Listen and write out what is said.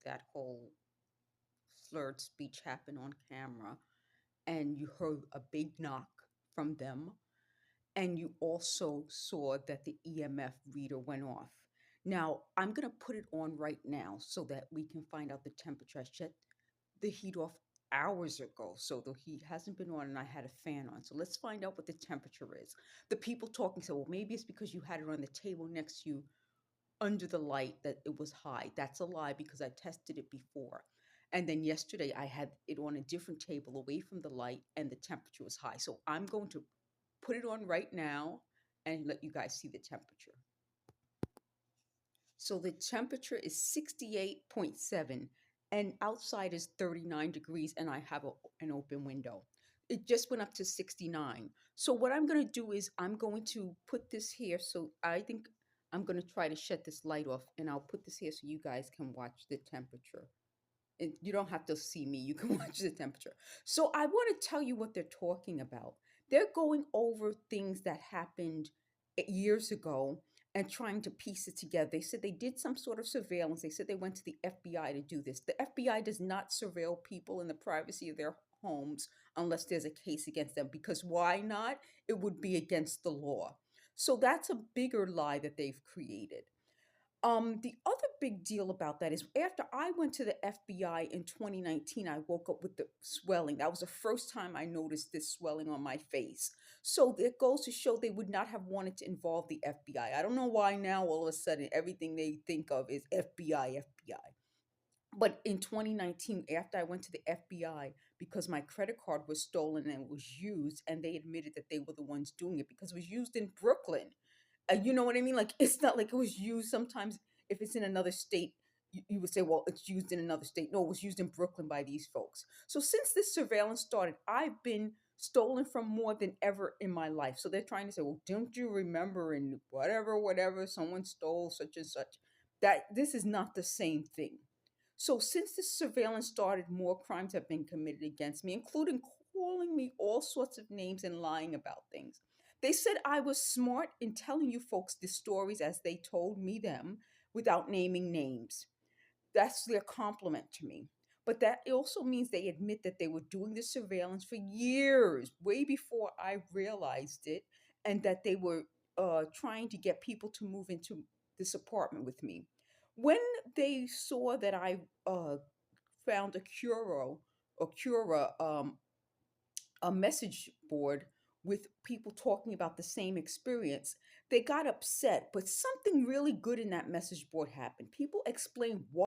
that whole slurred speech happened on camera, and you heard a big knock from them, and you also saw that the EMF reader went off. Now, I'm going to put it on right now so that we can find out the temperature. I shut the heat off hours ago, so the heat hasn't been on and I had a fan on. So let's find out what the temperature is. The people talking say, well, maybe it's because you had it on the table next to you under the light that it was high. That's a lie because I tested it before. And then yesterday I had it on a different table away from the light and the temperature was high. So I'm going to put it on right now and let you guys see the temperature. So the temperature is 68.7 and outside is 39 degrees and I have an open window. It just went up to 69. So what I'm going to do is I'm going to put this here. So I think I'm going to try to shut this light off and I'll put this here so you guys can watch the temperature. And you don't have to see me, you can watch the temperature. So I want to tell you what they're talking about. They're going over things that happened years ago and trying to piece it together. They said they did some sort of surveillance. They said they went to the FBI to do this. The FBI does not surveil people in the privacy of their homes unless there's a case against them, because why not? It would be against the law. So that's a bigger lie that they've created. The other big deal about that is after I went to the FBI in 2019, I woke up with the swelling. That was the first time I noticed this swelling on my face. So it goes to show they would not have wanted to involve the FBI. I don't know why now all of a sudden everything they think of is FBI, FBI. But in 2019, after I went to the FBI because my credit card was stolen and it was used, and they admitted that they were the ones doing it because it was used in Brooklyn. You know what I mean? Like, it's not like it was used sometimes if it's in another state, you would say, well, it's used in another state. No, it was used in Brooklyn by these folks. So since this surveillance started, I've been stolen from more than ever in my life. So they're trying to say, well, don't you remember in whatever, someone stole such and such? That this is not the same thing. So since this surveillance started, more crimes have been committed against me, including calling me all sorts of names and lying about things. They said I was smart in telling you folks the stories as they told me them without naming names. That's their compliment to me. But that also means they admit that they were doing the surveillance for years, way before I realized it, and that they were trying to get people to move into this apartment with me. When they saw that I found a Cura, a message board with people talking about the same experience, they got upset. But something really good in that message board happened. People explained why